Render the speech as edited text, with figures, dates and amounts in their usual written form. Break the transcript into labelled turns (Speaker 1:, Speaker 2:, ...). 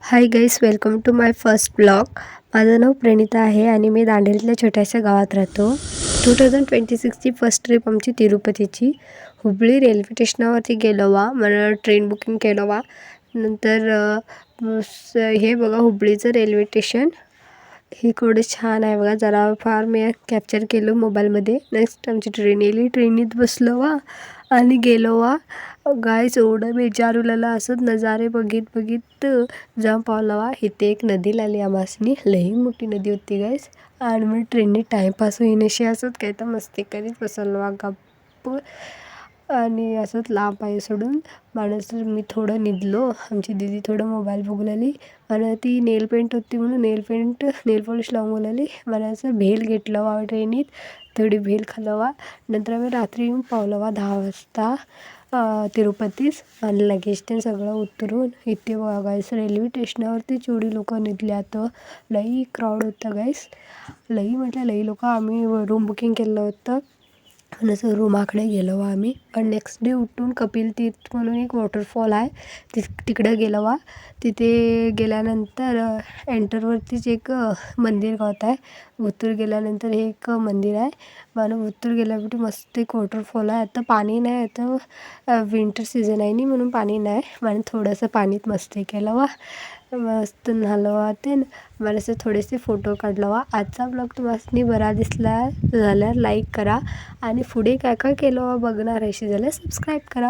Speaker 1: High guys, welcome to my first blog. माझं नाव प्रणिता आहे आणि मी दांडेलीतल्या छोट्याशा गावात राहतो. 2026ची फर्स्ट ट्रिप आमची तिरुपतीची. हुबळी रेल्वे स्टेशनावरती गेलो मला ट्रेन बुकिंग केलं नंतर हे बघा हुबळीचं रेल्वे स्टेशन. हे केवढं छान आहे बघा. जरा फार मी कॅप्चर केलं मोबाईलमध्ये. नेक्स्ट आमची ट्रेन येली, ट्रेनीत बसलो आणि गेलो गाईज. एवढं बेजार उरलेलं असत नजारे बघित जाम पावलं इथे एक नदी लागली आम्हासनी. लई मोठी नदी होती गाईज. आणि मग ट्रेननी टाईमपास होईनशी असत काय तर मस्ती करीत बसलो गप्प. आणि असंच लांब पाय सोडून माणूस मी थोडं निघलो. आमची दीदी थोडं मोबाईल बघलेली. मला ती नेल पेंट होती म्हणून नेल पॉलिश लावून बोलाली. मला असं भेल घेतलं ट्रेनीत. थोडी भेल खाल्लं नंतर आम्ही रात्री येऊन पावलं 10 वाजता तिरुपतीस. आणि लगेच ते सगळं उतरून इथे बघायचं रेल्वे स्टेशनावरती एवढी लोक निघल्यात. लई क्राऊड होतं गाईस. लई म्हटलं लई लोक. आम्ही रूम बुकिंग केलं होतं आणि असं रूमाकडे गेलो आम्ही. आणि नेक्स्ट डे उठून कपिल तीर्थ म्हणून एक वॉटरफॉल आहे तिकडं गेलो तिथे गेल्यानंतर एंटरवरतीच एक मंदिर गावत आहे. उत्तर गेल्यानंतर हे एक मंदिर आहे. मला उत्तर गेल्यावर मस्त एक वॉटरफॉल आहे. आता पाणी नाही, आता विंटर सीझन आहे नाही म्हणून पाणी नाही. मला थोडंसं पाणीत मस्ती केलं मस्त न्हालं ते. मला असं थोडेसे फोटो काढलं आजचा ब्लॉग तुम्हाला बरा दिसला झाल्यावर लाईक करा आणि पुढे काय काय केलं बघणार अशी झालं सबस्क्राईब करा.